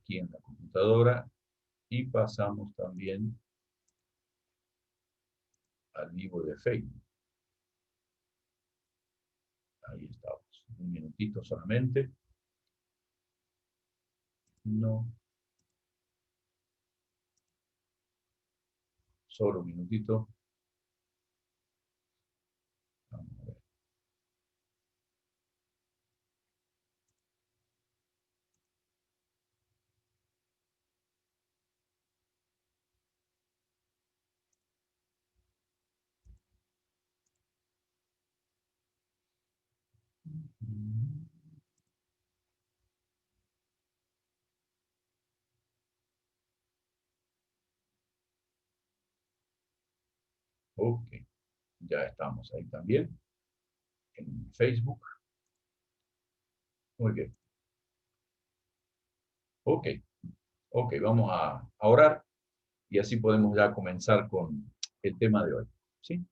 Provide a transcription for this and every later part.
aquí en la computadora y pasamos también al vivo de Facebook. Ahí estamos. Un minutito solamente. No. Solo un minutito. Vamos a ver. Ok, ya estamos ahí también, en Facebook. Muy bien. Ok, ok, vamos a orar y así podemos ya comenzar con el tema de hoy. ¿Sí?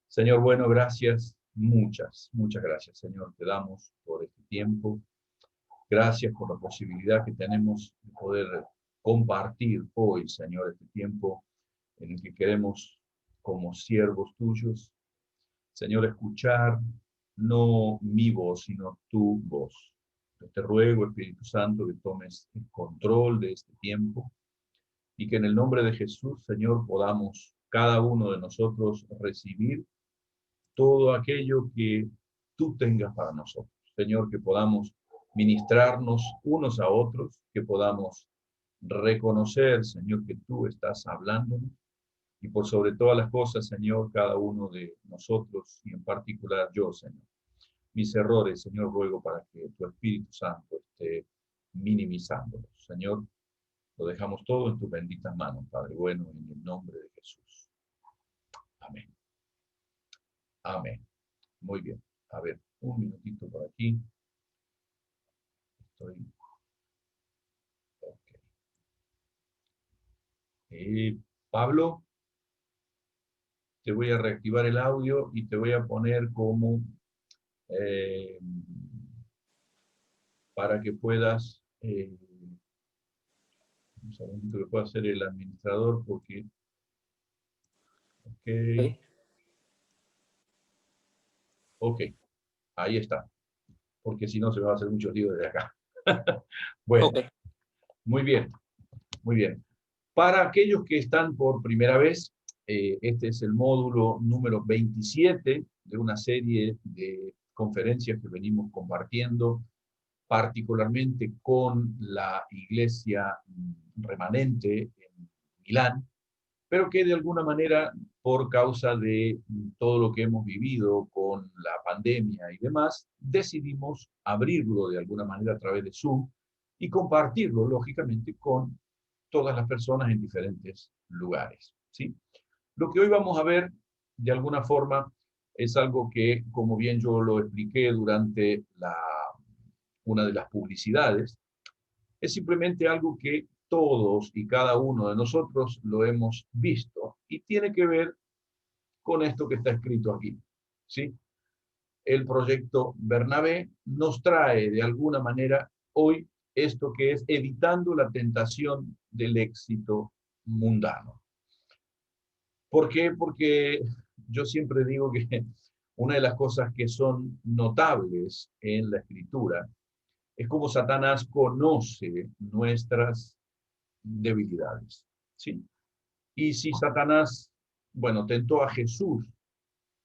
Señor, bueno, gracias, muchas gracias, Señor, te damos por este tiempo. Gracias por la posibilidad que tenemos de poder compartir hoy, Señor, este tiempo en el que queremos, como siervos tuyos, Señor, escuchar no mi voz, sino tu voz. Yo te ruego, Espíritu Santo, que tomes el control de este tiempo y que en el nombre de Jesús, Señor, podamos cada uno de nosotros recibir todo aquello que tú tengas para nosotros. Señor, que podamos ministrarnos unos a otros, que podamos reconocer, Señor, que tú estás hablándonos y por sobre todas las cosas, Señor, cada uno de nosotros y en particular yo, Señor. Mis errores, Señor, ruego para que tu Espíritu Santo esté minimizándolos. Señor, lo dejamos todo en tus benditas manos, Padre bueno, en el nombre de Jesús. Amén. Amén. Muy bien. A ver, un minutito por aquí. Estoy. Ok. Pablo, te voy a reactivar el audio y te voy a poner como eh, para que puedas, un segundito que pueda ser el administrador, porque, ok, Ok, ok, ahí está, porque si no se me va a hacer mucho lío desde acá. Bueno, ok. muy bien, muy bien. Para aquellos que están por primera vez, este es el módulo número 27 de una serie de conferencias que venimos compartiendo, particularmente con la iglesia remanente en Milán, pero que de alguna manera, por causa de todo lo que hemos vivido con la pandemia y demás, decidimos abrirlo de alguna manera a través de Zoom y compartirlo, lógicamente, con todas las personas en diferentes lugares, ¿sí? Lo que hoy vamos a ver, de alguna forma, es algo que, como bien yo lo expliqué durante una de las publicidades, es simplemente algo que todos y cada uno de nosotros lo hemos visto y tiene que ver con esto que está escrito aquí, ¿sí? El proyecto Bernabé nos trae de alguna manera hoy esto que es evitando la tentación del éxito mundano. ¿Por qué? Porque yo siempre digo que una de las cosas que son notables en la escritura es cómo Satanás conoce nuestras debilidades, ¿sí? Y si Satanás, bueno, tentó a Jesús,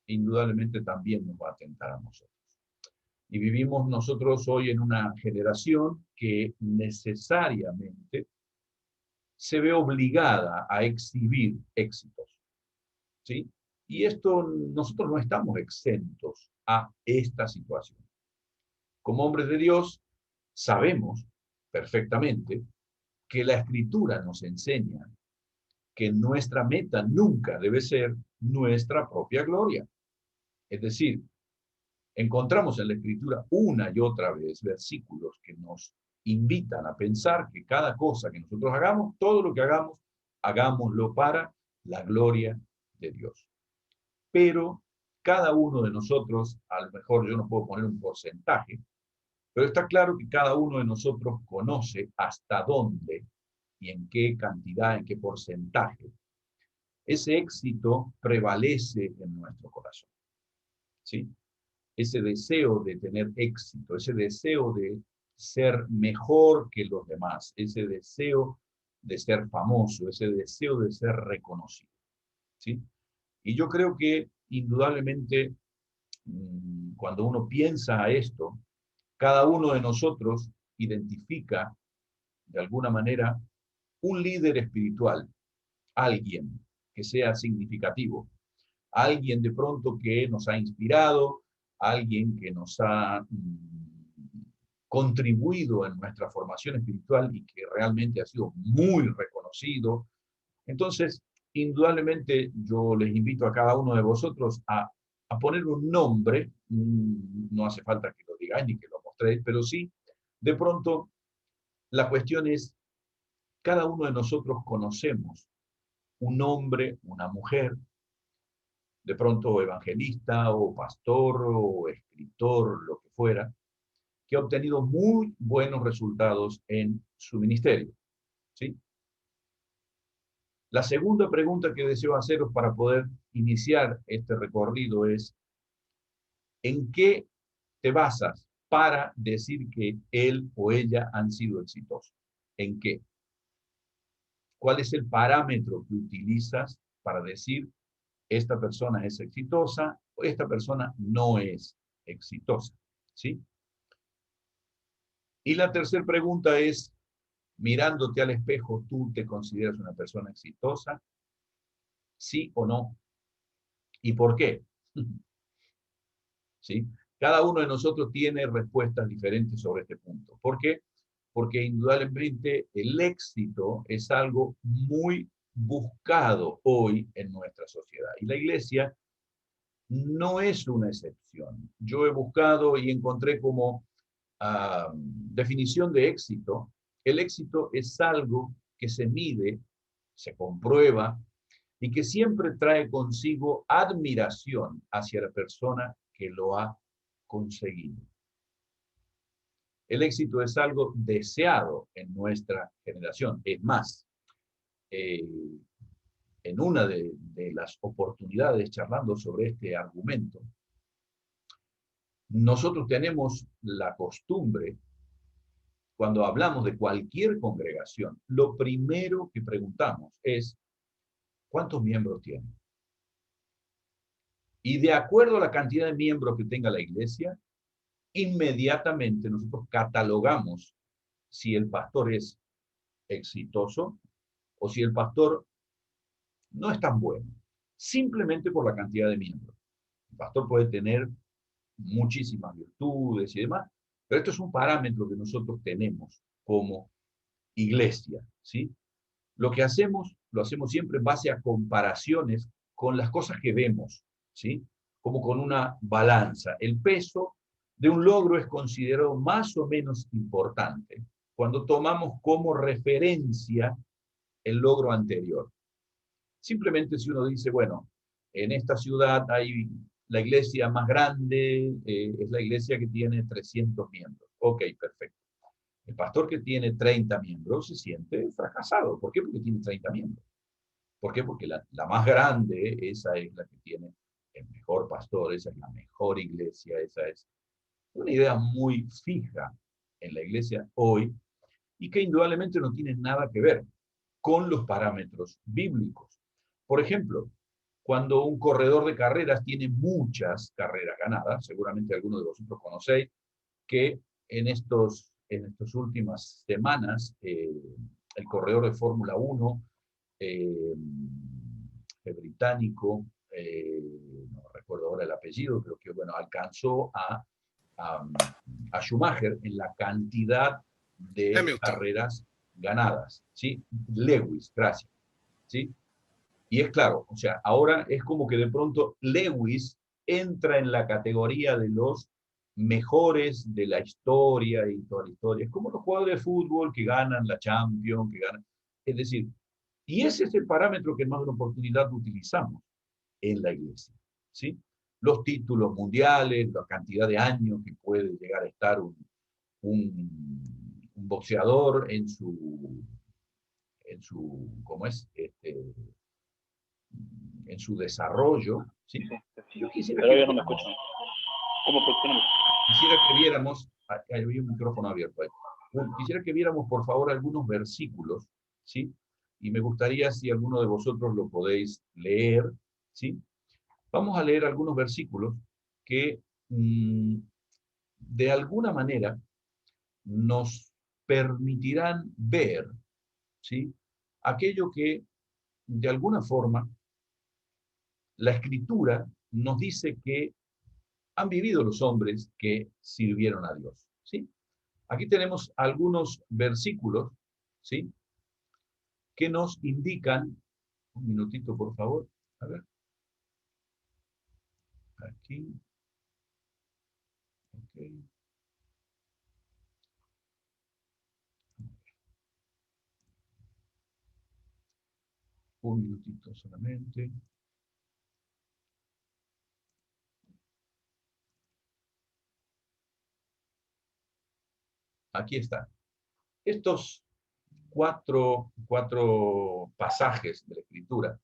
indudablemente también nos va a tentar a nosotros. Y vivimos nosotros hoy en una generación que necesariamente se ve obligada a exhibir éxitos, ¿sí? Y esto, nosotros no estamos exentos a esta situación. Como hombres de Dios, sabemos perfectamente que la Escritura nos enseña que nuestra meta nunca debe ser nuestra propia gloria. Es decir, encontramos en la Escritura una y otra vez versículos que nos invitan a pensar que cada cosa que nosotros hagamos, todo lo que hagamos, hagámoslo para la gloria de Dios. Pero cada uno de nosotros, a lo mejor yo no puedo poner un porcentaje, Pero está claro que cada uno de nosotros conoce hasta dónde y en qué cantidad, en qué porcentaje ese éxito prevalece en nuestro corazón, ¿sí? Ese deseo de tener éxito, ese deseo de ser mejor que los demás, ese deseo de ser famoso, ese deseo de ser reconocido, ¿sí? Y yo creo que indudablemente cuando uno piensa a esto, cada uno de nosotros identifica de alguna manera un líder espiritual, alguien que sea significativo, alguien de pronto que nos ha inspirado, alguien que nos ha contribuido en nuestra formación espiritual y que realmente ha sido muy reconocido. Entonces, indudablemente yo les invito a cada uno de vosotros a poner un nombre, no hace falta que lo digáis ni que lo mostréis, pero sí, de pronto, la cuestión es, cada uno de nosotros conocemos un hombre, una mujer, de pronto evangelista o pastor o escritor, lo que fuera, que ha obtenido muy buenos resultados en su ministerio, ¿sí? La segunda pregunta que deseo haceros para poder iniciar este recorrido es, ¿en qué te basas para decir que él o ella han sido exitosos? ¿En qué? ¿Cuál es el parámetro que utilizas para decir esta persona es exitosa o esta persona no es exitosa? ¿Sí? Y la tercera pregunta es, mirándote al espejo, ¿tú te consideras una persona exitosa? ¿Sí o no? ¿Y por qué? ¿Sí? Cada uno de nosotros tiene respuestas diferentes sobre este punto. ¿Por qué? Porque indudablemente el éxito es algo muy buscado hoy en nuestra sociedad. Y la iglesia no es una excepción. Yo he buscado y encontré como definición de éxito, el éxito es algo que se mide, se comprueba y que siempre trae consigo admiración hacia la persona que lo ha conseguido. El éxito es algo deseado en nuestra generación. Es más, eh, en una de las oportunidades charlando sobre este argumento, nosotros tenemos la costumbre, cuando hablamos de cualquier congregación, lo primero que preguntamos es, ¿cuántos miembros tiene? Y de acuerdo a la cantidad de miembros que tenga la iglesia, inmediatamente nosotros catalogamos si el pastor es exitoso o si el pastor no es tan bueno, simplemente por la cantidad de miembros. El pastor puede tener muchísimas virtudes y demás, pero esto es un parámetro que nosotros tenemos como iglesia, ¿sí? Lo que hacemos, lo hacemos siempre en base a comparaciones con las cosas que vemos, ¿sí? Como con una balanza. El peso de un logro es considerado más o menos importante cuando tomamos como referencia el logro anterior. Simplemente si uno dice, bueno, en esta ciudad hay la iglesia más grande, es la iglesia que tiene 300 miembros. Ok, perfecto. El pastor que tiene 30 miembros se siente fracasado. ¿Por qué? Porque tiene 30 miembros. ¿Por qué? Porque la más grande, esa es la que tiene el mejor pastor, esa es la mejor iglesia, esa es una idea muy fija en la iglesia hoy y que indudablemente no tiene nada que ver con los parámetros bíblicos. Por ejemplo, cuando un corredor de carreras tiene muchas carreras ganadas, seguramente algunos de vosotros conocéis que en estas últimas semanas, el corredor de Fórmula 1, el británico, no recuerdo ahora el apellido, pero que bueno, alcanzó a, a Schumacher en la cantidad de Hamilton. carreras ganadas, ¿sí? Lewis, gracias, ¿sí? Y es claro, o sea, ahora es como que de pronto Lewis entra en la categoría de los mejores de la historia y toda la historia. Es como los jugadores de fútbol que ganan la Champions, que ganan. Es decir, y ese es el parámetro que en más de una oportunidad utilizamos en la iglesia, ¿sí? Los títulos mundiales, la cantidad de años que puede llegar a estar un boxeador ¿cómo es? En su desarrollo, ¿sí? Sí. Yo quisiera Pero que ellos no me viéramos, escuchan. ¿Cómo funcionamos? ahí había un micrófono abierto ahí. Quisiera que viéramos, por favor, algunos versículos, ¿sí? Y me gustaría si alguno de vosotros lo podéis leer, ¿sí? Vamos a leer algunos versículos que de alguna manera nos permitirán ver, ¿sí? Aquello que de alguna forma la Escritura nos dice que han vivido los hombres que sirvieron a Dios, ¿sí? Aquí tenemos algunos versículos, ¿sí? Que nos indican, un minutito por favor, a ver, aquí, ok, un minutito solamente. Aquí está. Estos cuatro pasajes de la Escritura,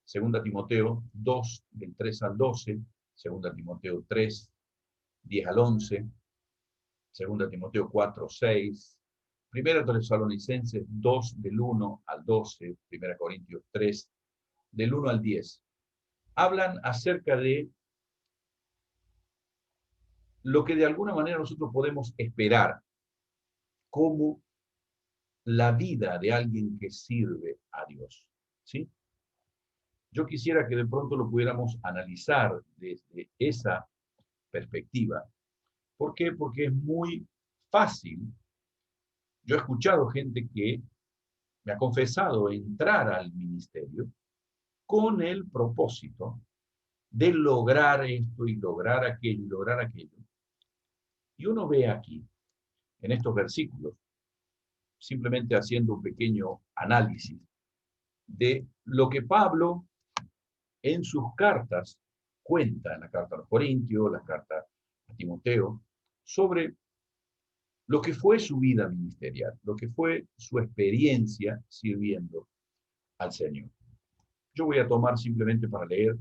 2 Timoteo 2, del 3 al 12, 2 Timoteo 3, 10 al 11, 2 Timoteo 4, 6, 1 Tesalonicenses 2, del 1 al 12, 1 Corintios 3, del 1 al 10. Hablan acerca de lo que de alguna manera nosotros podemos esperar como la vida de alguien que sirve a Dios, ¿sí? Yo quisiera que de pronto lo pudiéramos analizar desde esa perspectiva. ¿Por qué? Porque es muy fácil. Yo he escuchado gente que me ha confesado entrar al ministerio con el propósito de lograr esto y lograr aquello y lograr aquello. Y uno ve aquí, en estos versículos, simplemente haciendo un pequeño análisis de lo que Pablo en sus cartas cuenta, en la carta a los Corintios, la carta a Timoteo, sobre lo que fue su vida ministerial, lo que fue su experiencia sirviendo al Señor. Yo voy a tomar simplemente para leer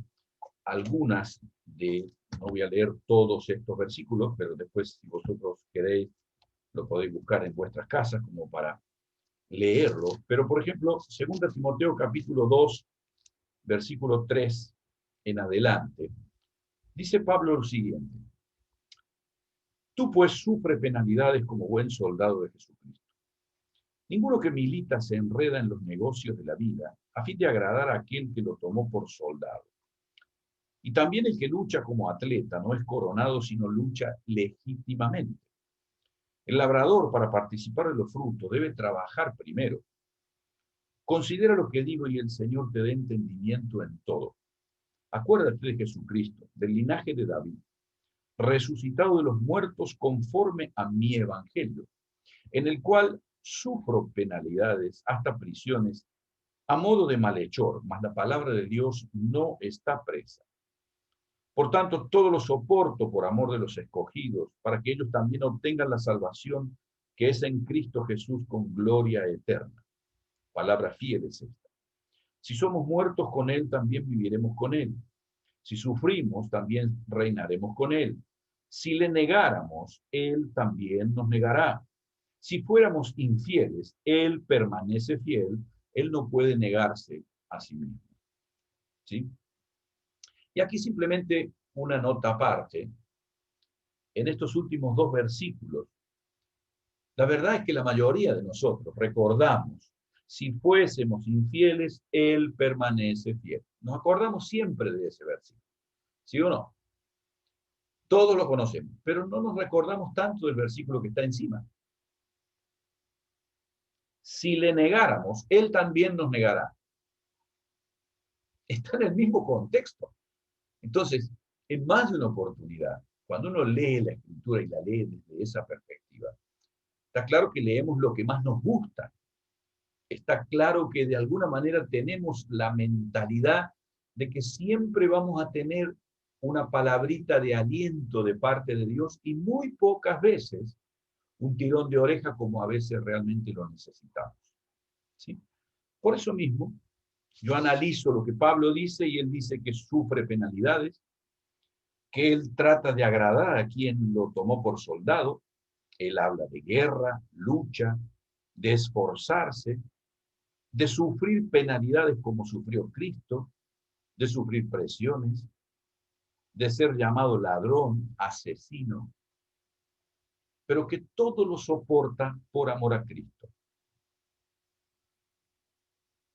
algunas no voy a leer todos estos versículos, pero después si vosotros queréis, lo podéis buscar en vuestras casas como para leerlo. Pero por ejemplo, 2 Timoteo capítulo 2, versículo 3 en adelante, dice Pablo lo siguiente: tú pues sufre penalidades como buen soldado de Jesucristo. Ninguno que milita se enreda en los negocios de la vida a fin de agradar a aquel que lo tomó por soldado. Y también el que lucha como atleta no es coronado, sino lucha legítimamente. El labrador, para participar de los frutos, debe trabajar primero. Considera lo que digo y el Señor te dé entendimiento en todo. Acuérdate de Jesucristo, del linaje de David, resucitado de los muertos conforme a mi evangelio, en el cual sufro penalidades, hasta prisiones, a modo de malhechor, mas la palabra de Dios no está presa. Por tanto, todo lo soporto por amor de los escogidos, para que ellos también obtengan la salvación que es en Cristo Jesús con gloria eterna. Palabra fiel es esta. Si somos muertos con Él, también viviremos con Él. Si sufrimos, también reinaremos con Él. Si le negáramos, Él también nos negará. Si fuéramos infieles, Él permanece fiel. Él no puede negarse a sí mismo. ¿Sí? Y aquí simplemente una nota aparte. En estos últimos dos versículos, la verdad es que la mayoría de nosotros recordamos, si fuésemos infieles, Él permanece fiel. Nos acordamos siempre de ese versículo, ¿sí o no? Todos lo conocemos, pero no nos recordamos tanto del versículo que está encima. Si le negáramos, Él también nos negará. Está en el mismo contexto. Entonces, en más de una oportunidad, cuando uno lee la Escritura y la lee desde esa perspectiva, está claro que leemos lo que más nos gusta. Está claro que de alguna manera tenemos la mentalidad de que siempre vamos a tener una palabrita de aliento de parte de Dios y muy pocas veces un tirón de oreja como a veces realmente lo necesitamos. ¿Sí? Por eso mismo, yo analizo lo que Pablo dice y él dice que sufre penalidades, que él trata de agradar a quien lo tomó por soldado. Él habla de guerra, lucha, de esforzarse, de sufrir penalidades como sufrió Cristo, de sufrir presiones, de ser llamado ladrón, asesino, pero que todo lo soporta por amor a Cristo.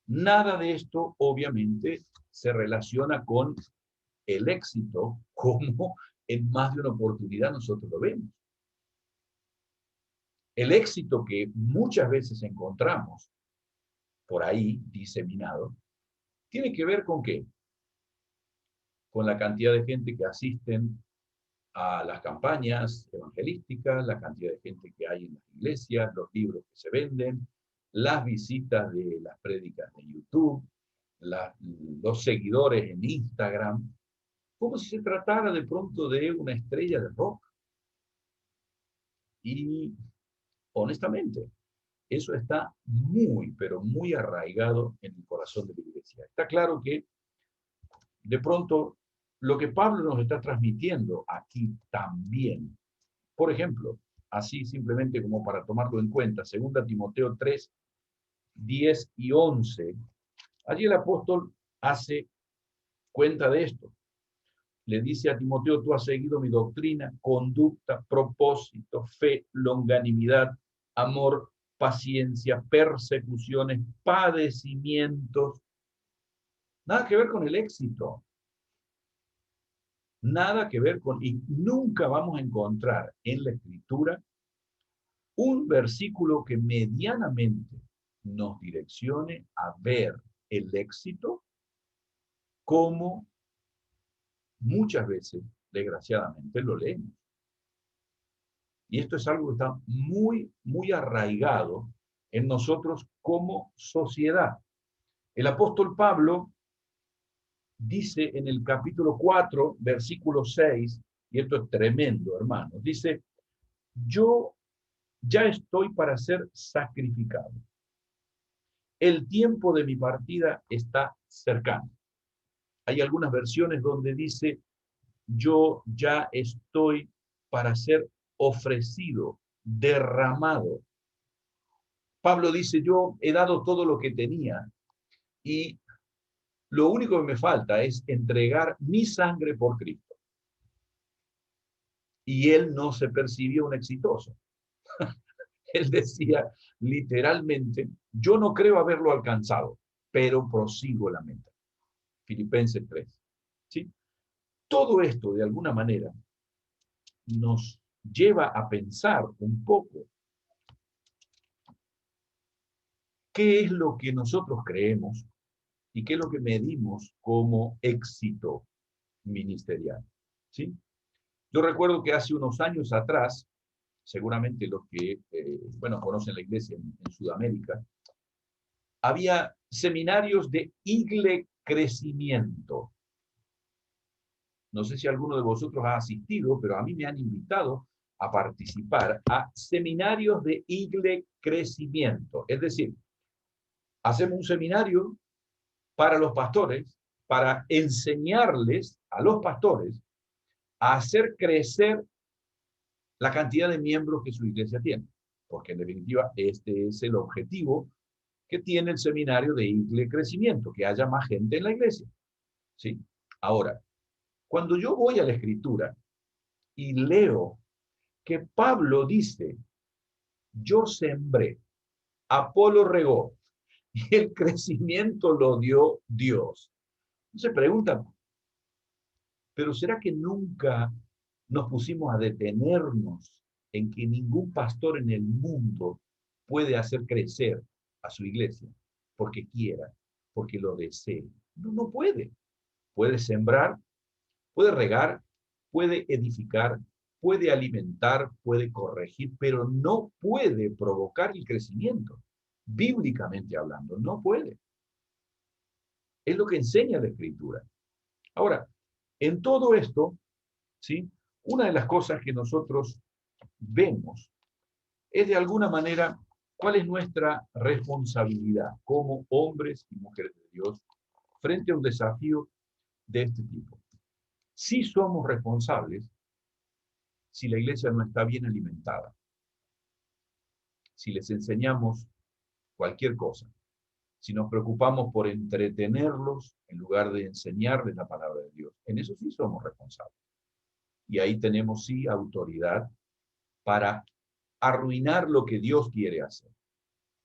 Nada de esto, obviamente, se relaciona con el éxito, como en más de una oportunidad nosotros lo vemos. El éxito que muchas veces encontramos por ahí diseminado, tiene que ver con qué? Con la cantidad de gente que asisten a las campañas evangelísticas, la cantidad de gente que hay en las iglesias, los libros que se venden, las visitas de las prédicas de YouTube, los seguidores en Instagram, como si se tratara de pronto de una estrella de rock. Y honestamente, eso está muy, pero muy arraigado en el corazón de la iglesia. Está claro que de pronto lo que Pablo nos está transmitiendo aquí también, por ejemplo, así simplemente como para tomarlo en cuenta, 2 Timoteo 3, 10 y 11, allí el apóstol hace cuenta de esto. Le dice a Timoteo, tú has seguido mi doctrina, conducta, propósito, fe, longanimidad, amor, paciencia, persecuciones, padecimientos. Nada que ver con el éxito. Nada que ver con... Y nunca vamos a encontrar en la Escritura un versículo que medianamente nos direccione a ver el éxito como muchas veces, desgraciadamente, lo leemos. Y esto es algo que está muy, muy arraigado en nosotros como sociedad. El apóstol Pablo dice en el capítulo 4, versículo 6, y esto es tremendo, hermanos, dice, yo ya estoy para ser sacrificado. El tiempo de mi partida está cercano. Hay algunas versiones donde dice, yo ya estoy para ser ofrecido, derramado. Pablo dice, yo he dado todo lo que tenía y lo único que me falta es entregar mi sangre por Cristo. Y él no se percibió un exitoso. Él decía literalmente, yo no creo haberlo alcanzado, pero prosigo la meta. Filipenses 3. ¿Sí? Todo esto, de alguna manera, nos lleva a pensar un poco qué es lo que nosotros creemos y qué es lo que medimos como éxito ministerial. ¿Sí? Yo recuerdo que hace unos años atrás, seguramente los que, conocen la iglesia en Sudamérica, había seminarios de crecimiento. No sé si alguno de vosotros ha asistido, pero a mí me han invitado a participar a seminarios de crecimiento. Es decir, hacemos un seminario para los pastores, para enseñarles a los pastores a hacer crecer la cantidad de miembros que su iglesia tiene. Porque en definitiva, este es el objetivo que tiene el seminario de crecimiento, que haya más gente en la iglesia. ¿Sí? Ahora, cuando yo voy a la Escritura y leo que Pablo dice, yo sembré, Apolo regó, y el crecimiento lo dio Dios. Se pregunta, pero ¿será que nunca nos pusimos a detenernos en que ningún pastor en el mundo puede hacer crecer a su iglesia porque quiera, porque lo desee? No, no puede. Puede sembrar, puede regar, puede edificar, puede alimentar, puede corregir, pero no puede provocar el crecimiento. Bíblicamente hablando, no puede. Es lo que enseña la Escritura. Ahora, en todo esto, ¿sí? Una de las cosas que nosotros vemos es de alguna manera cuál es nuestra responsabilidad como hombres y mujeres de Dios frente a un desafío de este tipo. Si somos responsables si la iglesia no está bien alimentada, si les enseñamos cualquier cosa, si nos preocupamos por entretenerlos en lugar de enseñarles la palabra de Dios. En eso sí somos responsables. Y ahí tenemos sí autoridad para arruinar lo que Dios quiere hacer.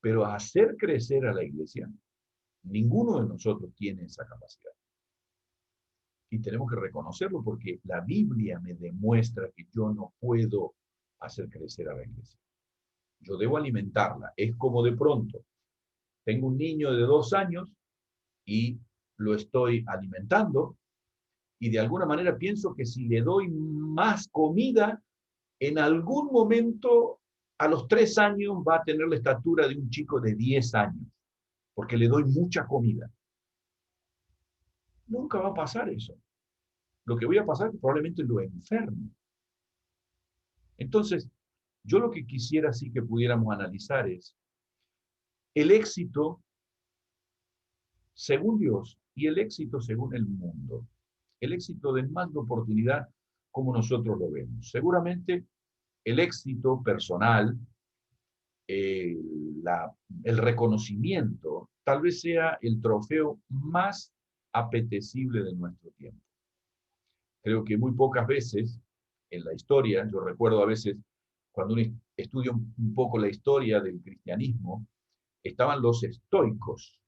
Pero hacer crecer a la iglesia, ninguno de nosotros tiene esa capacidad. Y tenemos que reconocerlo porque la Biblia me demuestra que yo no puedo hacer crecer a la iglesia. Yo debo alimentarla. Es como de pronto, tengo un niño de 2 años y lo estoy alimentando y de alguna manera pienso que si le doy más comida, en algún momento a los 3 años va a tener la estatura de un chico de 10 años, porque le doy mucha comida. Nunca va a pasar eso. Lo que voy a pasar es que probablemente lo enferme. Entonces, yo lo que quisiera sí que pudiéramos analizar es el éxito según Dios y el éxito según el mundo. El éxito de más de oportunidad como nosotros lo vemos. Seguramente el éxito personal, eh, el reconocimiento, tal vez sea el trofeo más apetecible de nuestro tiempo. Creo que muy pocas veces en la historia, yo recuerdo a veces cuando uno estudia un poco la historia del cristianismo, estaban los estoicos,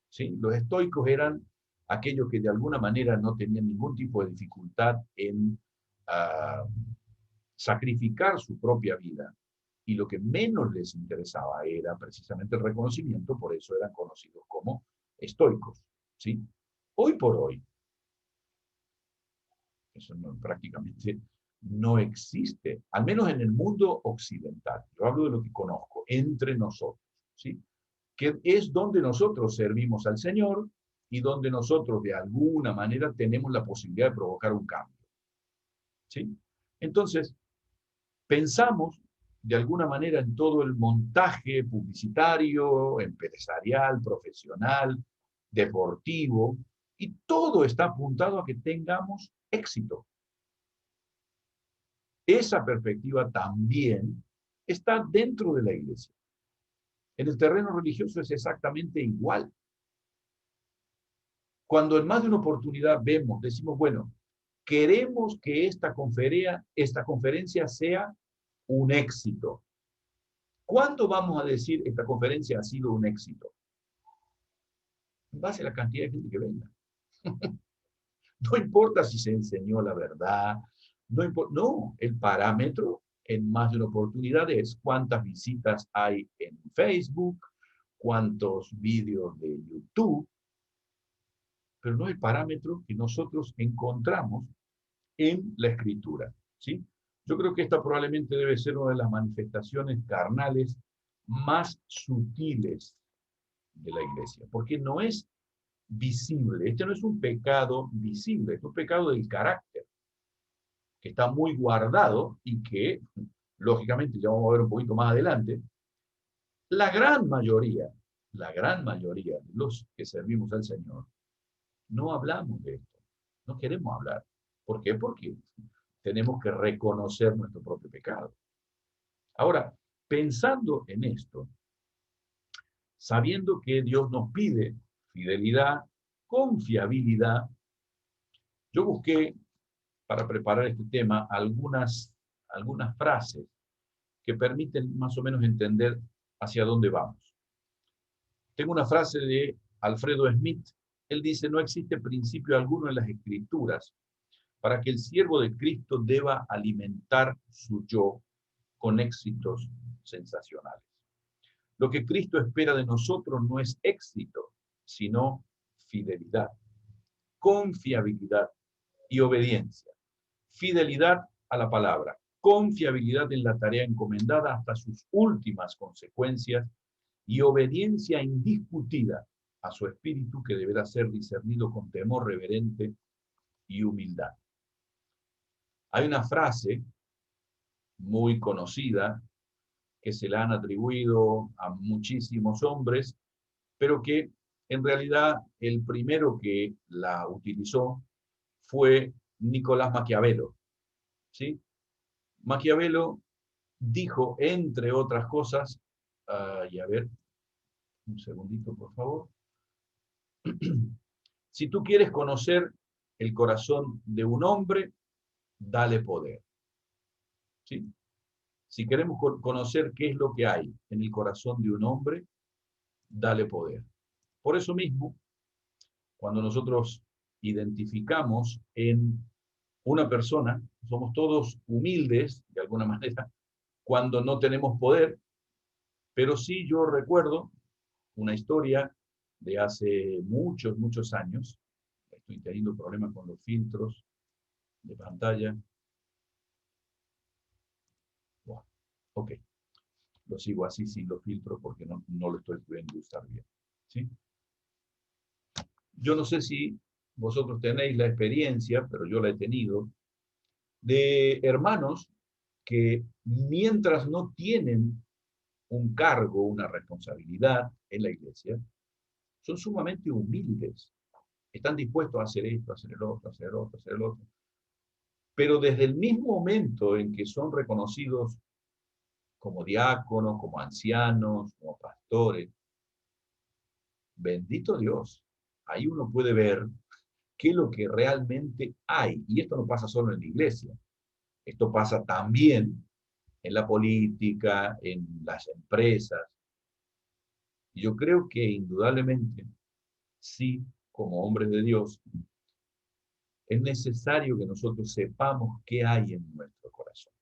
¿sí? Los estoicos eran aquellos que de alguna manera no tenían ningún tipo de dificultad en sacrificar su propia vida. Y lo que menos les interesaba era precisamente el reconocimiento, por eso eran conocidos como estoicos, ¿sí? Hoy por hoy, eso no, prácticamente no existe, al menos en el mundo occidental. Yo hablo de lo que conozco, entre nosotros, ¿sí? Que es donde nosotros servimos al Señor y donde nosotros de alguna manera tenemos la posibilidad de provocar un cambio, ¿sí? Entonces, pensamos de alguna manera en todo el montaje publicitario, empresarial, profesional, deportivo, y todo está apuntado a que tengamos éxito. Esa perspectiva también está dentro de la iglesia. En el terreno religioso es exactamente igual. Cuando en más de una oportunidad vemos, decimos, bueno, queremos que esta conferencia sea un éxito. ¿Cuándo vamos a decir esta conferencia ha sido un éxito? En base a la cantidad de gente que venga. No importa si se enseñó la verdad, no, el parámetro en más de una oportunidad es cuántas visitas hay en Facebook, cuántos vídeos de YouTube, pero no el parámetro que nosotros encontramos en la Escritura, ¿sí? Yo creo que esta probablemente debe ser una de las manifestaciones carnales más sutiles de la iglesia, porque no es visible, este no es un pecado visible, es un pecado del carácter, que está muy guardado y que, lógicamente, ya vamos a ver un poquito más adelante, la gran mayoría de los que servimos al Señor, no hablamos de esto, no queremos hablar. ¿Por qué? Porque tenemos que reconocer nuestro propio pecado. Ahora, pensando en esto, sabiendo que Dios nos pide fidelidad, confiabilidad, yo busqué para preparar este tema algunas frases que permiten más o menos entender hacia dónde vamos. Tengo una frase de Alfredo Smith. Él dice, no existe principio alguno en las Escrituras para que el siervo de Cristo deba alimentar su yo con éxitos sensacionales. Lo que Cristo espera de nosotros no es éxito, sino fidelidad, confiabilidad y obediencia. Fidelidad a la palabra, confiabilidad en la tarea encomendada hasta sus últimas consecuencias y obediencia indiscutida a su espíritu que deberá ser discernido con temor reverente y humildad. Hay una frase muy conocida que se la han atribuido a muchísimos hombres, pero que en realidad el primero que la utilizó fue Nicolás Maquiavelo, ¿sí? Maquiavelo dijo, entre otras cosas, y a ver, un segundito, por favor. Si tú quieres conocer el corazón de un hombre, dale poder, ¿sí? Si queremos conocer qué es lo que hay en el corazón de un hombre, dale poder. Por eso mismo, cuando nosotros identificamos en una persona, somos todos humildes, de alguna manera, cuando no tenemos poder, pero sí yo recuerdo una historia de hace muchos, muchos años. Estoy teniendo problemas con los filtros de pantalla. Bueno, ok, lo sigo así sin los filtros porque no lo estoy pudiendo usar bien, ¿sí? Yo no sé si vosotros tenéis la experiencia, pero yo la he tenido, de hermanos que mientras no tienen un cargo, una responsabilidad en la iglesia, son sumamente humildes. Están dispuestos a hacer esto, a hacer el otro, a hacer el otro, a hacer el otro. Pero desde el mismo momento en que son reconocidos como diáconos, como ancianos, como pastores, bendito Dios, ahí uno puede ver qué es lo que realmente hay. Y esto no pasa solo en la iglesia, esto pasa también en la política, en las empresas. Y yo creo que indudablemente, sí, como hombres de Dios, es necesario que nosotros sepamos qué hay en nuestro corazón.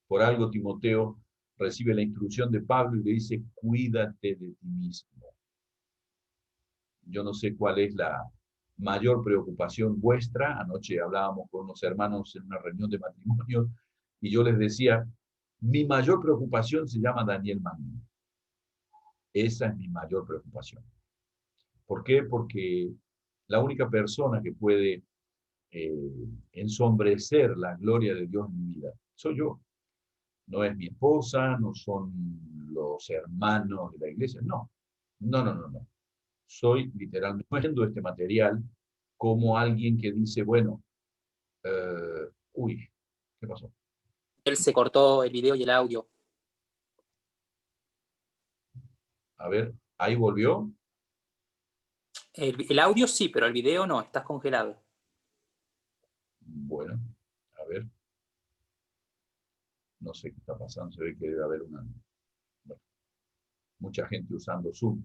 Por algo Timoteo recibe la instrucción de Pablo y le dice, cuídate de ti mismo. Yo no sé cuál es la mayor preocupación vuestra. Anoche hablábamos con unos hermanos en una reunión de matrimonio y yo les decía, mi mayor preocupación se llama Daniel Manning. Esa es mi mayor preocupación. ¿Por qué? Porque la única persona que puede ensombrecer la gloria de Dios en mi vida soy yo. No es mi esposa, no son los hermanos de la iglesia, no. No, no, no, no. Soy literalmente viendo este material como alguien que dice, bueno, uy, ¿qué pasó? Él se cortó el video y el audio. A ver, ahí volvió. El audio sí, pero el video no, estás congelado. Bueno, a ver, no sé qué está pasando, se ve que debe haber bueno, mucha gente usando Zoom.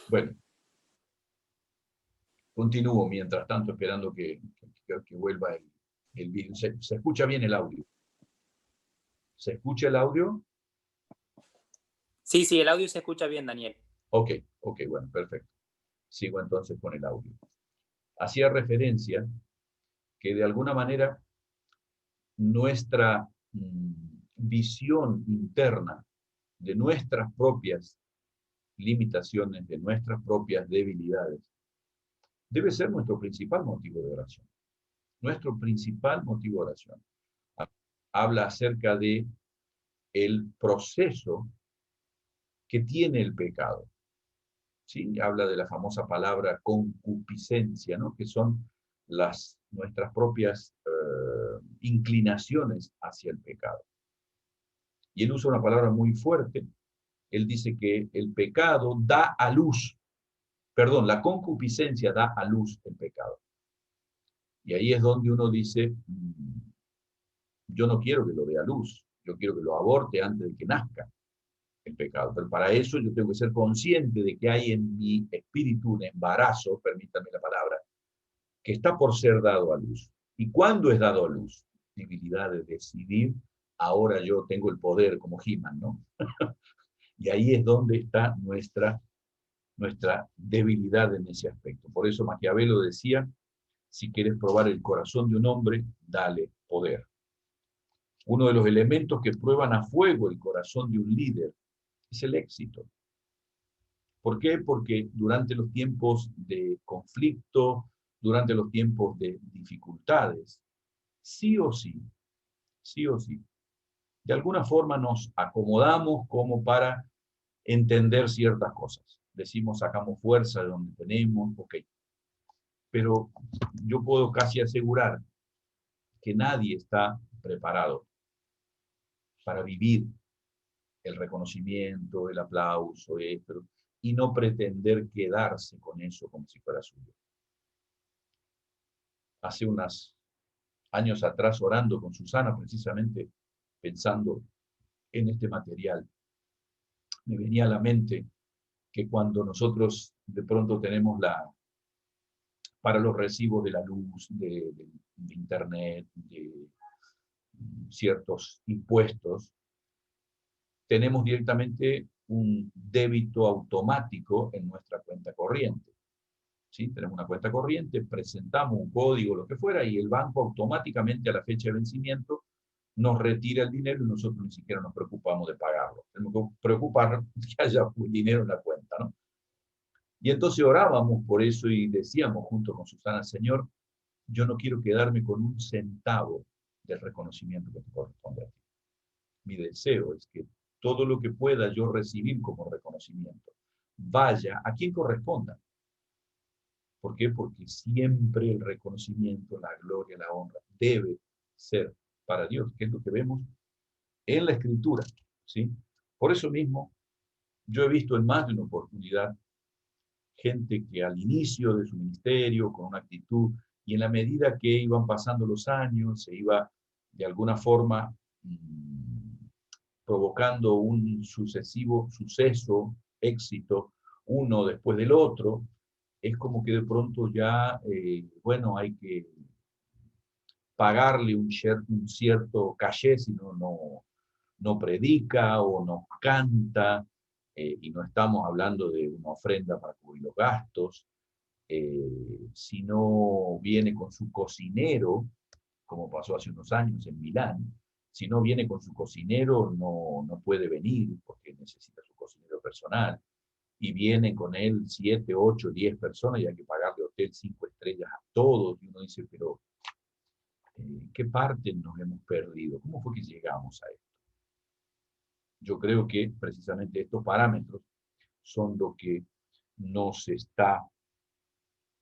Bueno, continúo mientras tanto esperando que vuelva el vídeo. ¿Se escucha bien el audio? ¿Se escucha el audio? Sí, el audio se escucha bien, Daniel. Ok, bueno, perfecto. Sigo entonces con el audio. Hacía referencia que de alguna manera nuestra visión interna de nuestras propias limitaciones, de nuestras propias debilidades, debe ser nuestro principal motivo de oración. Nuestro principal motivo de oración. Habla acerca de el proceso que tiene el pecado. ¿Sí? Habla de la famosa palabra concupiscencia, ¿no? Que son nuestras propias inclinaciones hacia el pecado. Y él usa una palabra muy fuerte. Él dice que el pecado da a luz, perdón, la concupiscencia da a luz el pecado. Y ahí es donde uno dice, yo no quiero que lo dé a luz, yo quiero que lo aborte antes de que nazca el pecado. Pero para eso yo tengo que ser consciente de que hay en mi espíritu un embarazo, permítanme la palabra, que está por ser dado a luz. ¿Y cuándo es dado a luz? Debilidad de decidir, ahora yo tengo el poder como He-Man, ¿no? Y ahí es donde está nuestra debilidad en ese aspecto. Por eso Maquiavelo decía, si quieres probar el corazón de un hombre, dale poder. Uno de los elementos que prueban a fuego el corazón de un líder es el éxito. ¿Por qué? Porque durante los tiempos de conflicto, durante los tiempos de dificultades, sí o sí, de alguna forma nos acomodamos como para entender ciertas cosas. Decimos, sacamos fuerza de donde tenemos, ok. Pero yo puedo casi asegurar que nadie está preparado para vivir el reconocimiento, el aplauso, esto, y no pretender quedarse con eso como si fuera suyo. Hace unos años atrás, orando con Susana, precisamente pensando en este material, me venía a la mente que cuando nosotros de pronto tenemos para los recibos de la luz, de internet, de ciertos impuestos, tenemos directamente un débito automático en nuestra cuenta corriente. ¿Sí? Tenemos una cuenta corriente, presentamos un código, lo que fuera, y el banco automáticamente a la fecha de vencimiento nos retira el dinero y nosotros ni siquiera nos preocupamos de pagarlo. Tenemos que preocuparnos que haya un dinero en la cuenta, ¿no? Y entonces orábamos por eso y decíamos junto con Susana, Señor, yo no quiero quedarme con un centavo del reconocimiento que te corresponde a ti. Mi deseo es que todo lo que pueda yo recibir como reconocimiento vaya a quien corresponda. ¿Por qué? Porque siempre el reconocimiento, la gloria, la honra debe ser para Dios, que es lo que vemos en la Escritura, ¿sí? Por eso mismo, yo he visto en más de una oportunidad gente que al inicio de su ministerio, con una actitud, y en la medida que iban pasando los años, se iba de alguna forma provocando un sucesivo suceso, éxito, uno después del otro, es como que de pronto ya, bueno, hay que pagarle un cierto caché si no predica o no canta, y no estamos hablando de una ofrenda para cubrir los gastos, si no viene con su cocinero, como pasó hace unos años en Milán, si no viene con su cocinero no puede venir porque necesita su cocinero personal, y viene con él 7, 8, 10 personas y hay que pagarle hotel 5 estrellas a todos, y uno dice, pero ¿qué parte nos hemos perdido? ¿Cómo fue que llegamos a esto? Yo creo que precisamente estos parámetros son lo que nos está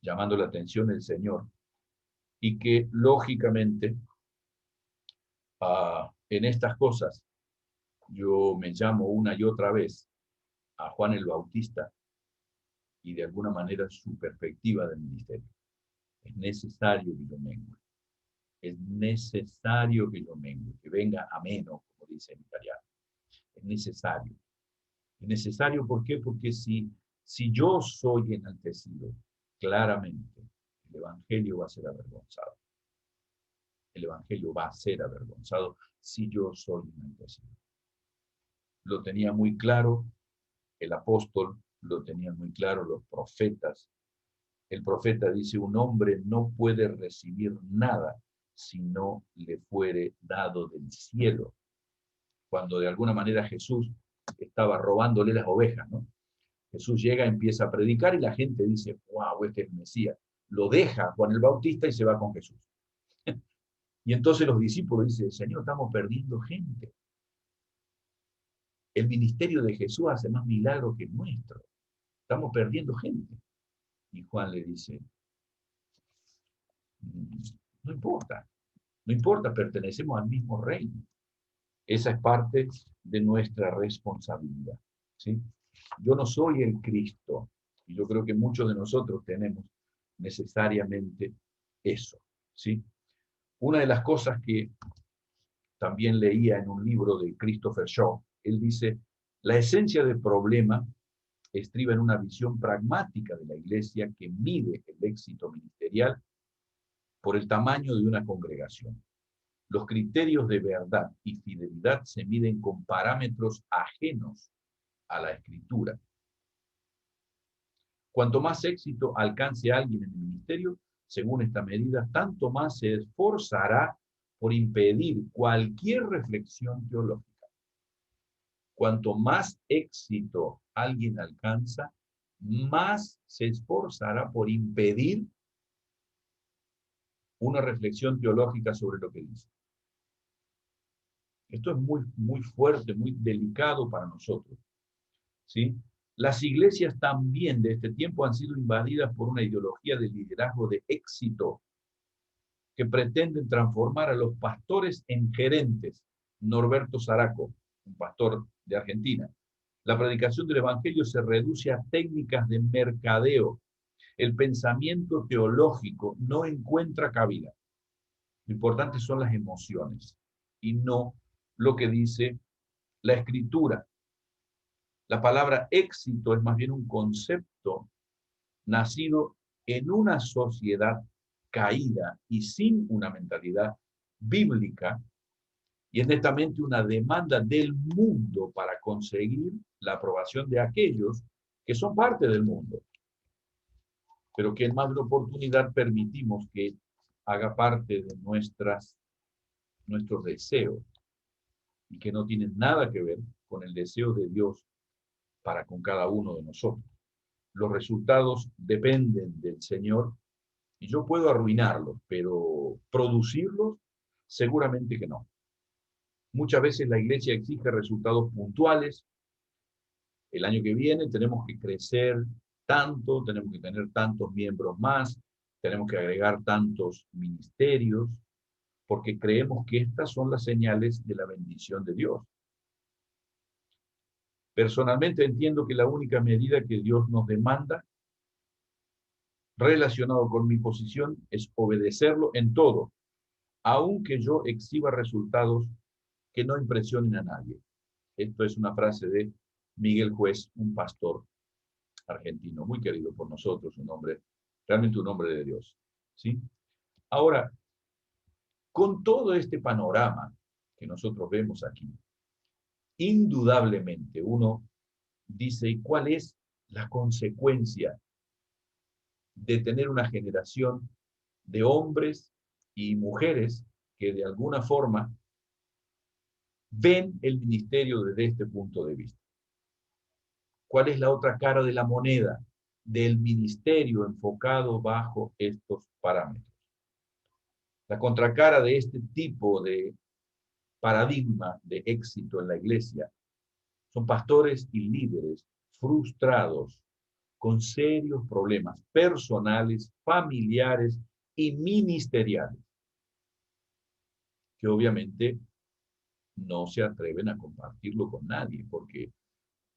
llamando la atención el Señor y que lógicamente en estas cosas yo me llamo una y otra vez a Juan el Bautista y de alguna manera su perspectiva del ministerio. Es necesario que yo mengue. Es necesario que yo mengue, que venga ameno, como dice en italiano. Es necesario. Es necesario, ¿por qué? Porque si yo soy enaltecido, claramente el Evangelio va a ser avergonzado. El Evangelio va a ser avergonzado si yo soy enaltecido. Lo tenía muy claro el apóstol, lo tenían muy claro los profetas. El profeta dice, un hombre no puede recibir nada si no le fuere dado del cielo. Cuando de alguna manera Jesús estaba robándole las ovejas, ¿no? Jesús llega, empieza a predicar y la gente dice, wow, este es el Mesías. Lo deja Juan el Bautista y se va con Jesús. Y entonces los discípulos dicen, Señor, estamos perdiendo gente. El ministerio de Jesús hace más milagros que el nuestro. Estamos perdiendo gente. Y Juan le dice, no importa, no importa, pertenecemos al mismo reino. Esa es parte de nuestra responsabilidad, ¿sí? Yo no soy el Cristo, y yo creo que muchos de nosotros tenemos necesariamente eso, ¿sí? Una de las cosas que también leía en un libro de Christopher Shaw, él dice, la esencia del problema estriba en una visión pragmática de la iglesia que mide el éxito ministerial por el tamaño de una congregación. Los criterios de verdad y fidelidad se miden con parámetros ajenos a la Escritura. Cuanto más éxito alcance alguien en el ministerio, según esta medida, tanto más se esforzará por impedir cualquier reflexión teológica. Cuanto más éxito alguien alcanza, más se esforzará por impedir una reflexión teológica sobre lo que dice. Esto es muy, muy fuerte, muy delicado para nosotros, ¿sí? Las iglesias también de este tiempo han sido invadidas por una ideología de liderazgo de éxito que pretenden transformar a los pastores en gerentes. Norberto Zaraco, un pastor de Argentina. La predicación del evangelio se reduce a técnicas de mercadeo. El pensamiento teológico no encuentra cabida. Lo importante son las emociones y no lo que dice la escritura. La palabra éxito es más bien un concepto nacido en una sociedad caída y sin una mentalidad bíblica, y es netamente una demanda del mundo para conseguir la aprobación de aquellos que son parte del mundo, pero que en más de una oportunidad permitimos que haga parte de nuestros deseos y que no tienen nada que ver con el deseo de Dios para con cada uno de nosotros. Los resultados dependen del Señor y yo puedo arruinarlos, pero producirlos, seguramente que no. Muchas veces la iglesia exige resultados puntuales. El año que viene tenemos que crecer tanto, tenemos que tener tantos miembros más, tenemos que agregar tantos ministerios, porque creemos que estas son las señales de la bendición de Dios. Personalmente entiendo que la única medida que Dios nos demanda relacionado con mi posición es obedecerlo en todo, aunque yo exhiba resultados que no impresionen a nadie. Esto es una frase de Miguel Juez, un pastor argentino, muy querido por nosotros, un hombre, realmente un hombre de Dios. ¿Sí? Ahora, con todo este panorama que nosotros vemos aquí, indudablemente uno dice, ¿y cuál es la consecuencia de tener una generación de hombres y mujeres que de alguna forma ven el ministerio desde este punto de vista? ¿Cuál es la otra cara de la moneda del ministerio enfocado bajo estos parámetros? La contracara de este tipo de paradigma de éxito en la iglesia son pastores y líderes frustrados con serios problemas personales, familiares y ministeriales, que obviamente no se atreven a compartirlo con nadie, porque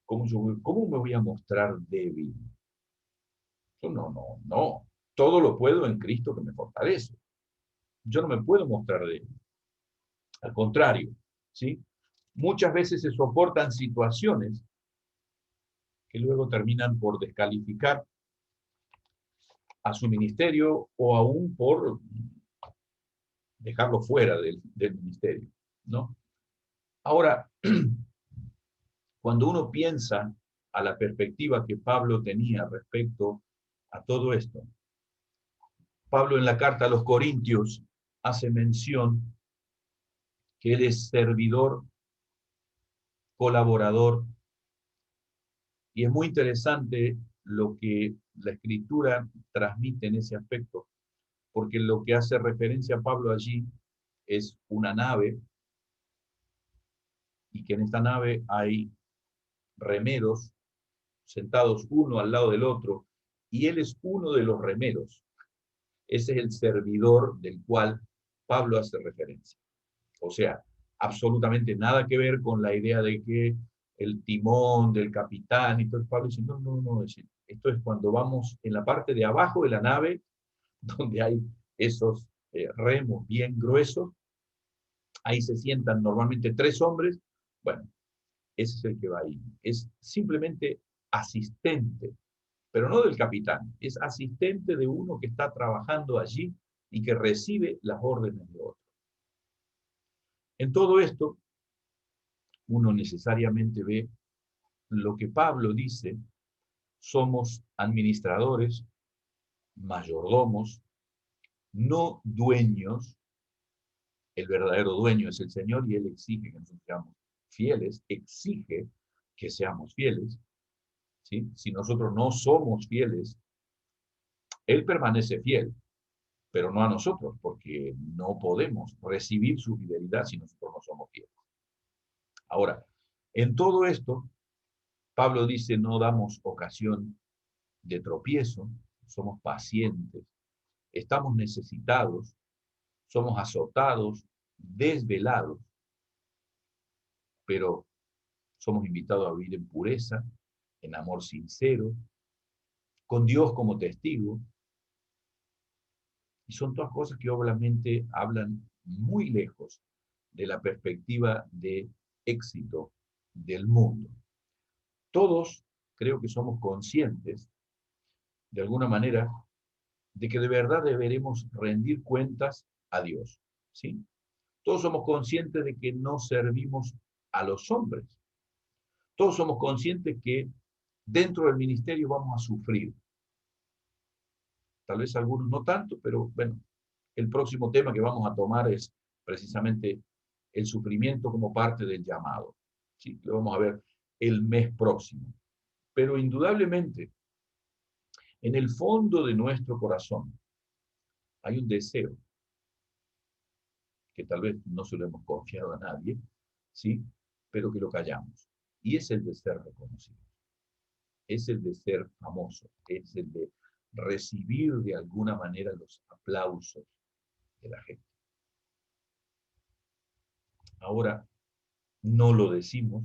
¿cómo me voy a mostrar débil? Yo no. Todo lo puedo en Cristo que me fortalece. Yo no me puedo mostrar débil. Al contrario, ¿sí? Muchas veces se soportan situaciones que luego terminan por descalificar a su ministerio o aún por dejarlo fuera del ministerio, ¿no? Ahora, cuando uno piensa a la perspectiva que Pablo tenía respecto a todo esto, Pablo en la carta a los Corintios hace mención que él es servidor, colaborador, y es muy interesante lo que la Escritura transmite en ese aspecto, porque lo que hace referencia a Pablo allí es una nave, y que en esta nave hay remeros sentados uno al lado del otro, y él es uno de los remeros. Ese es el servidor del cual Pablo hace referencia. O sea, absolutamente nada que ver con la idea de que el timón del capitán y todo. Pablo dice, no, esto es cuando vamos en la parte de abajo de la nave, donde hay esos remos bien gruesos, ahí se sientan normalmente 3 hombres, bueno, ese es el que va ahí. Es simplemente asistente, pero no del capitán, es asistente de uno que está trabajando allí y que recibe las órdenes de otro. En todo esto, uno necesariamente ve lo que Pablo dice: somos administradores, mayordomos, no dueños. El verdadero dueño es el Señor y Él exige que nosotros seamos fieles, exige que seamos fieles. ¿Sí? Si nosotros no somos fieles, Él permanece fiel, pero no a nosotros, porque no podemos recibir su fidelidad si nosotros no somos fieles. Ahora, en todo esto, Pablo dice, no damos ocasión de tropiezo, somos pacientes, estamos necesitados, somos azotados, desvelados, pero somos invitados a vivir en pureza, en amor sincero, con Dios como testigo. Y son todas cosas que obviamente hablan muy lejos de la perspectiva de éxito del mundo. Todos creo que somos conscientes, de alguna manera, de que de verdad deberemos rendir cuentas a Dios, ¿sí? Todos somos conscientes de que no servimos a los hombres. Todos somos conscientes que dentro del ministerio vamos a sufrir. Tal vez algunos no tanto, pero bueno, el próximo tema que vamos a tomar es precisamente el sufrimiento como parte del llamado. ¿Sí? Lo vamos a ver el mes próximo. Pero indudablemente, en el fondo de nuestro corazón hay un deseo que tal vez no se lo hemos confiado a nadie, ¿sí? Pero que lo callamos. Y es el de ser reconocido. Es el de ser famoso. Es el de recibir de alguna manera los aplausos de la gente. Ahora, no lo decimos,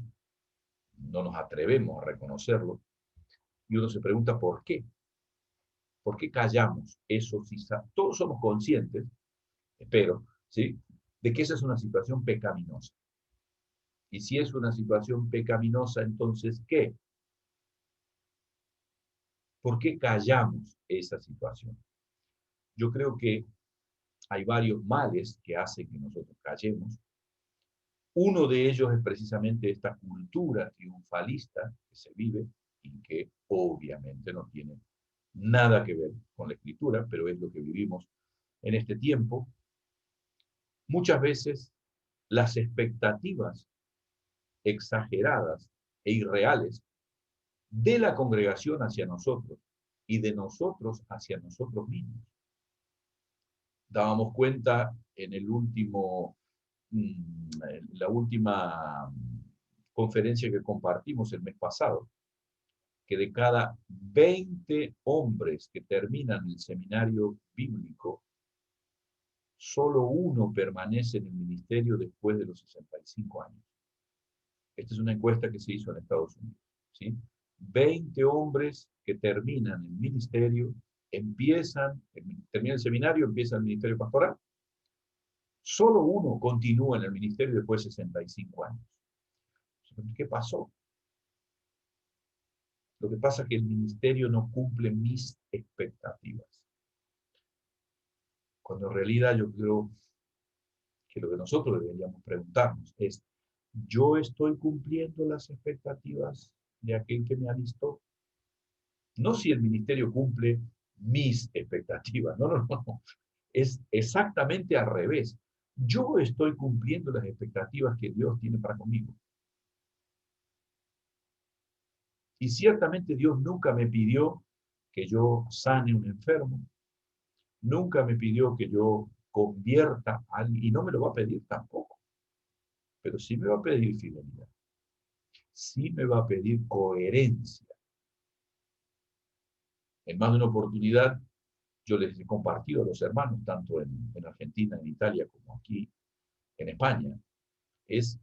no nos atrevemos a reconocerlo, y uno se pregunta ¿por qué? ¿Por qué callamos eso? Si todos somos conscientes, espero, ¿sí?, de que esa es una situación pecaminosa. Y si es una situación pecaminosa, entonces, ¿qué? ¿Por qué callamos esa situación? Yo creo que hay varios males que hacen que nosotros callemos. Uno de ellos es precisamente esta cultura triunfalista que se vive y que obviamente no tiene nada que ver con la Escritura, pero es lo que vivimos en este tiempo. Muchas veces las expectativas exageradas e irreales de la congregación hacia nosotros y de nosotros hacia nosotros mismos. Dábamos cuenta en la última conferencia que compartimos el mes pasado, que de cada 20 hombres que terminan el seminario bíblico, solo uno permanece en el ministerio después de los 65 años. Esta es una encuesta que se hizo en Estados Unidos, ¿sí? 20 hombres que terminan el ministerio, terminan el seminario, empiezan el ministerio pastoral. Solo uno continúa en el ministerio después de 65 años. ¿Qué pasó? Lo que pasa es que el ministerio no cumple mis expectativas. Cuando en realidad yo creo que lo que nosotros deberíamos preguntarnos es, ¿yo estoy cumpliendo las expectativas de aquel que me alistó? No si el ministerio cumple mis expectativas, no. Es exactamente al revés. Yo estoy cumpliendo las expectativas que Dios tiene para conmigo. Y ciertamente Dios nunca me pidió que yo sane a un enfermo, nunca me pidió que yo convierta a alguien, y no me lo va a pedir tampoco. Pero sí me va a pedir fidelidad. Sí me va a pedir coherencia. En más de una oportunidad, yo les he compartido a los hermanos, tanto en Argentina, en Italia, como aquí en España, es,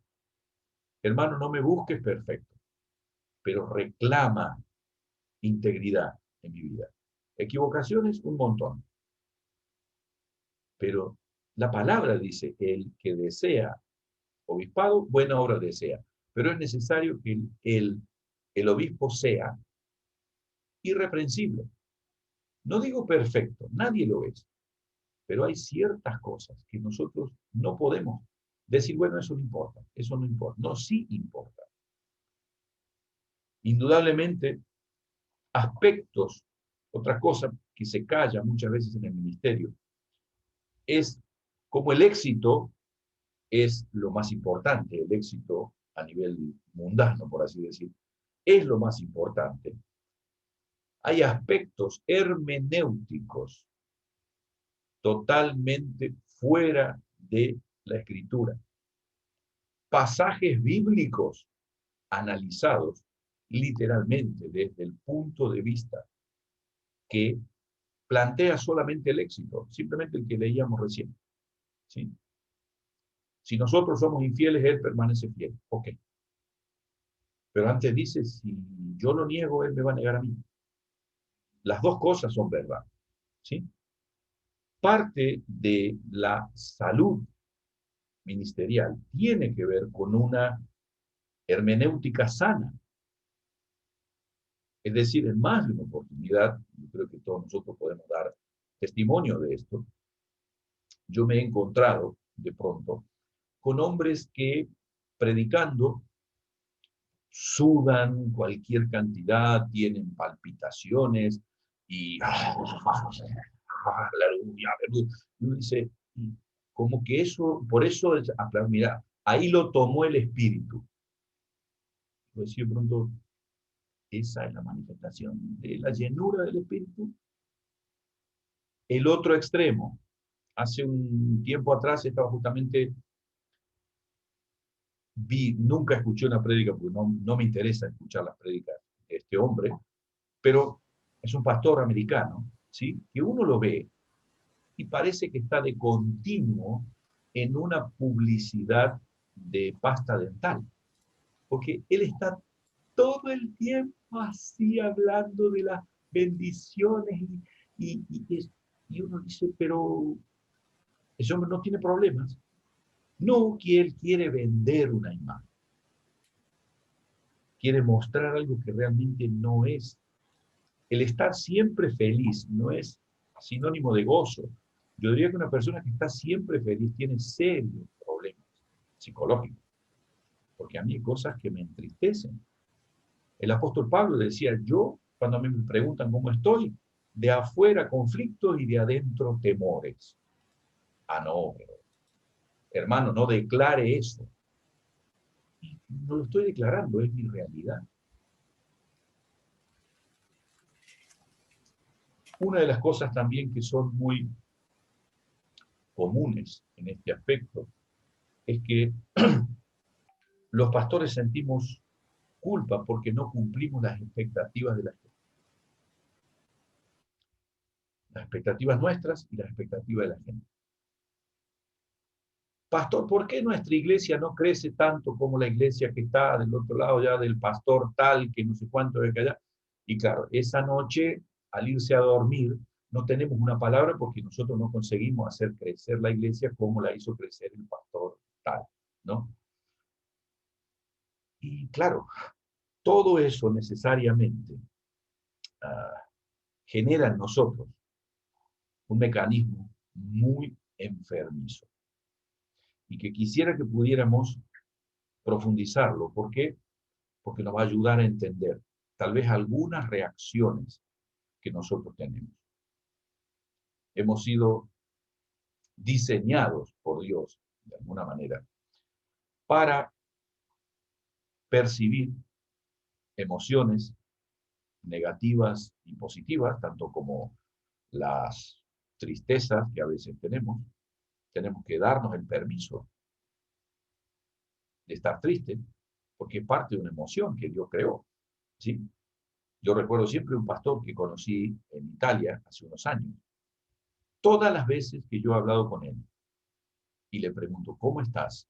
hermano, no me busques perfecto, pero reclama integridad en mi vida. Equivocaciones, un montón. Pero la palabra dice, el que desea obispado, buena obra desea. Pero es necesario que el obispo sea irreprensible. No digo perfecto, nadie lo es. Pero hay ciertas cosas que nosotros no podemos decir, bueno, eso no importa, eso no importa. No, sí importa. Indudablemente, aspectos, otra cosa que se calla muchas veces en el ministerio, es como el éxito es lo más importante, el éxito a nivel mundano, por así decir, es lo más importante. Hay aspectos hermenéuticos totalmente fuera de la Escritura. pasajes bíblicos analizados literalmente desde el punto de vista que plantea solamente el éxito, simplemente el que leíamos recién. ¿Sí? Si nosotros somos infieles, Él permanece fiel. Ok. Pero antes dice, si yo lo niego, Él me va a negar a mí. Las dos cosas son verdad. ¿Sí? Parte de la salud ministerial tiene que ver con una hermenéutica sana. Es decir, en más de una oportunidad, yo creo que todos nosotros podemos dar testimonio de esto, yo me he encontrado de pronto con hombres que predicando sudan cualquier cantidad, tienen palpitaciones y aleluya, aleluya. Y uno dice, como que eso, por eso, mira, ahí lo tomó el Espíritu. Yo decía de pronto, esa es la manifestación de la llenura del Espíritu. El otro extremo, hace un tiempo atrás estaba justamente, nunca escuché una prédica porque no me interesa escuchar las prédicas de este hombre, pero es un pastor americano, ¿sí? Que uno lo ve y parece que está de continuo en una publicidad de pasta dental, porque él está todo el tiempo así hablando de las bendiciones y uno dice, pero ese hombre no tiene problemas. No, que él quiere vender una imagen. Quiere mostrar algo que realmente no es. El estar siempre feliz no es sinónimo de gozo. Yo diría que una persona que está siempre feliz tiene serios problemas psicológicos, porque a mí hay cosas que me entristecen. El apóstol Pablo decía, yo, cuando a mí me preguntan cómo estoy, de afuera conflictos y de adentro temores. Ah, no, pero, hermano, no declare eso. No lo estoy declarando, es mi realidad. Una de las cosas también que son muy comunes en este aspecto es que los pastores sentimos culpa porque no cumplimos las expectativas de la gente. Las expectativas nuestras y las expectativas de la gente. Pastor, ¿por qué nuestra iglesia no crece tanto como la iglesia que está del otro lado ya del pastor tal, que no sé cuánto de allá? Y claro, esa noche, al irse a dormir, no tenemos una palabra porque nosotros no conseguimos hacer crecer la iglesia como la hizo crecer el pastor tal, ¿no? Y claro, todo eso necesariamente genera en nosotros un mecanismo muy enfermizo y que quisiera que pudiéramos profundizarlo. ¿Por qué? Porque nos va a ayudar a entender tal vez algunas reacciones que nosotros tenemos. Hemos sido diseñados por Dios, de alguna manera, para percibir emociones negativas y positivas, tanto como las tristezas que a veces tenemos. Tenemos que darnos el permiso de estar triste, porque es parte de una emoción que Dios creó, ¿sí? Yo recuerdo siempre un pastor que conocí en Italia hace unos años. Todas las veces que yo he hablado con él y le pregunto, ¿cómo estás?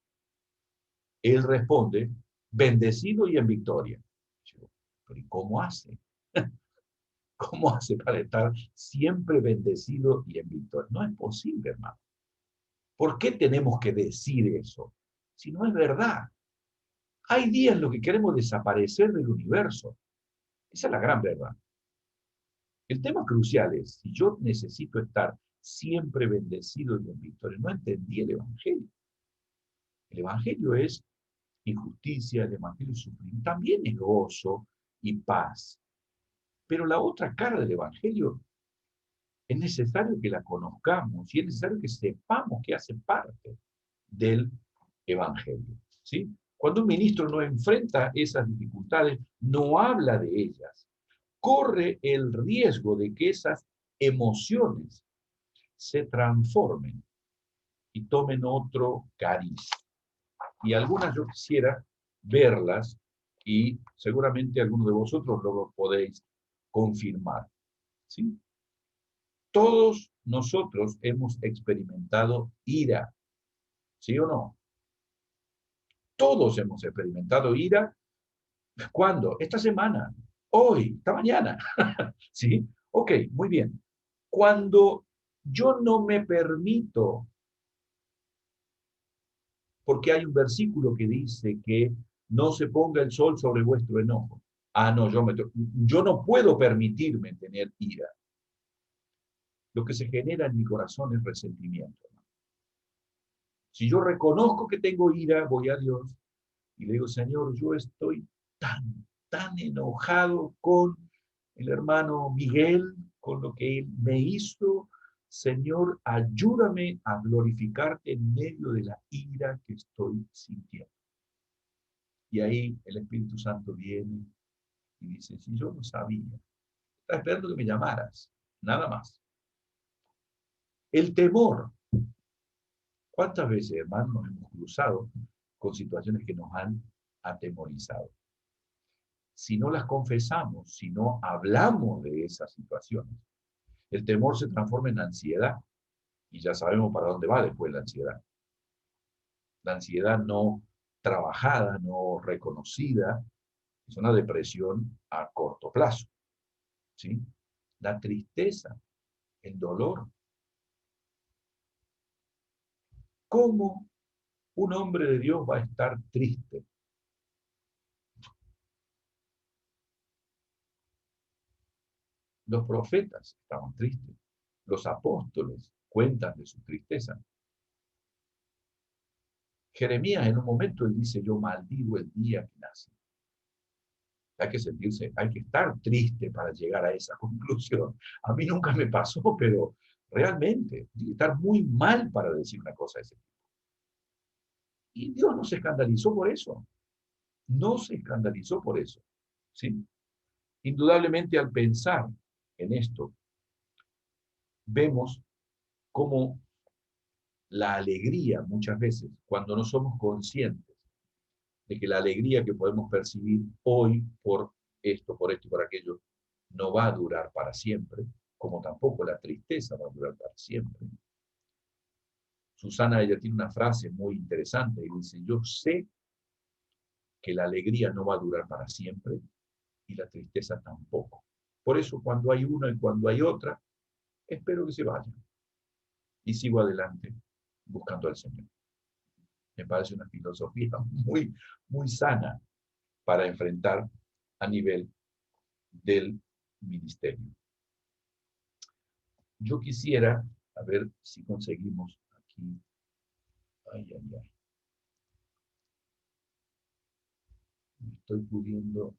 Él responde, bendecido y en victoria. Yo, pero ¿y cómo hace? ¿Cómo hace para estar siempre bendecido y en victoria? No es posible, hermano. ¿Por qué tenemos que decir eso? Si no es verdad. Hay días en los que queremos desaparecer del universo. Esa es la gran verdad. El tema crucial es, si yo necesito estar siempre bendecido y en victoria, no entendí el Evangelio. El Evangelio es injusticia, el Evangelio es sufrimiento, también es gozo y paz. Pero la otra cara del Evangelio es necesario que la conozcamos y es necesario que sepamos que hace parte del Evangelio. ¿Sí? Cuando un ministro no enfrenta esas dificultades, no habla de ellas, corre el riesgo de que esas emociones se transformen y tomen otro cariz. Y algunas yo quisiera verlas y seguramente algunos de vosotros lo podéis confirmar. ¿Sí? Todos nosotros hemos experimentado ira, ¿sí o no? Todos hemos experimentado ira. ¿Cuándo? Esta semana, hoy, esta mañana. ¿Sí? Ok, muy bien. Cuando yo no me permito, porque hay un versículo que dice que no se ponga el sol sobre vuestro enojo. Ah, no, yo no puedo permitirme tener ira. Lo que se genera en mi corazón es resentimiento. Si yo reconozco que tengo ira, voy a Dios y le digo, Señor, yo estoy tan enojado con el hermano Miguel, con lo que él me hizo. Señor, ayúdame a glorificarte en medio de la ira que estoy sintiendo. Y ahí el Espíritu Santo viene y dice, si yo no sabía, estaba esperando que me llamaras, nada más. El temor. ¿Cuántas veces, hermanos, nos hemos cruzado con situaciones que nos han atemorizado? Si no las confesamos, si no hablamos de esas situaciones, el temor se transforma en ansiedad y ya sabemos para dónde va después la ansiedad. La ansiedad no trabajada, no reconocida, es una depresión a corto plazo. ¿Sí? La tristeza, el dolor. ¿Cómo un hombre de Dios va a estar triste? Los profetas estaban tristes. Los apóstoles cuentan de su tristeza. Jeremías en un momento él dice, yo maldigo el día que nací. Hay que sentirse, hay que estar triste para llegar a esa conclusión. A mí nunca me pasó, pero realmente, hay que estar muy mal para decir una cosa de ese tipo. Y Dios no se escandalizó por eso. No se escandalizó por eso. ¿Sí? Indudablemente al pensar en esto, vemos cómo la alegría muchas veces, cuando no somos conscientes de que la alegría que podemos percibir hoy por esto y por aquello, no va a durar para siempre, como tampoco la tristeza va a durar para siempre. Susana, ella tiene una frase muy interesante y dice, yo sé que la alegría no va a durar para siempre y la tristeza tampoco. Por eso cuando hay una y cuando hay otra, espero que se vayan y sigo adelante buscando al Señor. Me parece una filosofía muy sana para enfrentar a nivel del ministerio. Yo quisiera, a ver si conseguimos aquí. Ay, ay, ay. Me estoy pudiendo.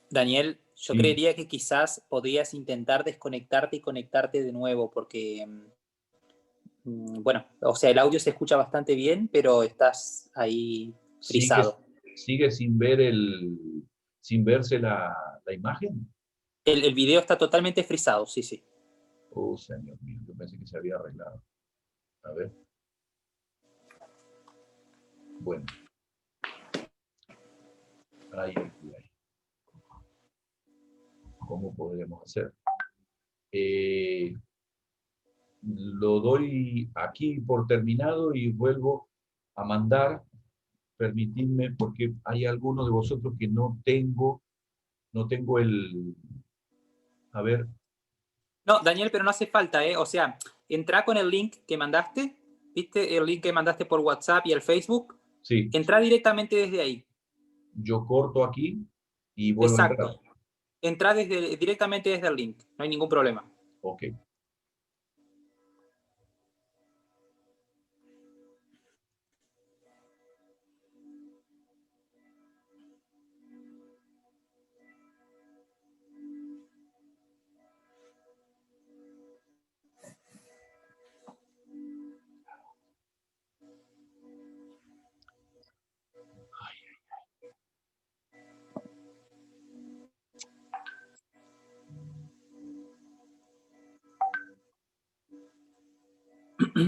Daniel, yo Sí, creería que quizás podrías intentar desconectarte y conectarte de nuevo, porque, bueno, o sea, el audio se escucha bastante bien, pero estás ahí sigue, frisado. sigue sin verse la imagen. El video está totalmente frisado, sí, sí. Oh, Señor mío, yo pensé que se había arreglado. A ver. Bueno, ay, ay, ay. ¿Cómo podremos hacer? Eh, lo doy aquí por terminado y vuelvo a mandar. Permitidme, porque hay algunos de vosotros que no tengo a ver, No, Daniel, pero no hace falta, ¿eh? O sea, entra con el link que mandaste, ¿viste? El link que mandaste por WhatsApp y el Facebook. sí, Entra directamente desde ahí. yo corto aquí y vuelvo a entrar. Exacto. Entra directamente desde el link. No hay ningún problema. Ok. No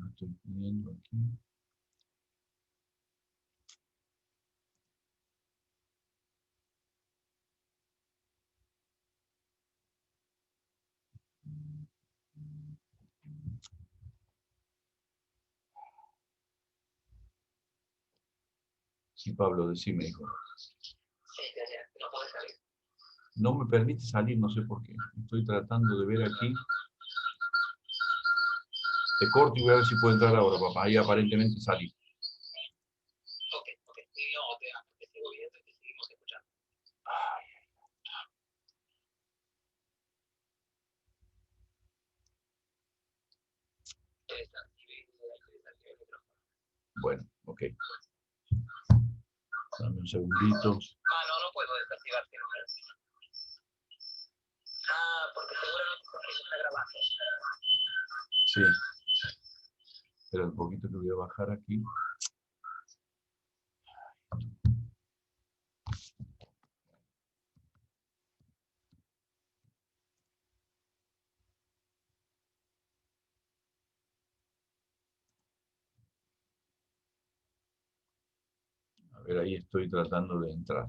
estoy poniendo aquí. Sí, Pablo, decime, hijo. No me permite salir, no sé por qué. Estoy tratando de ver aquí. Te corto y voy a ver si puedo entrar ahora, papá. Ahí aparentemente salí. Bueno, ok. Dame un segundito. No puedo desactivarte. Porque seguramente está grabando. Sí. Espera un poquito que voy a bajar aquí. A ver, ahí estoy tratando de entrar.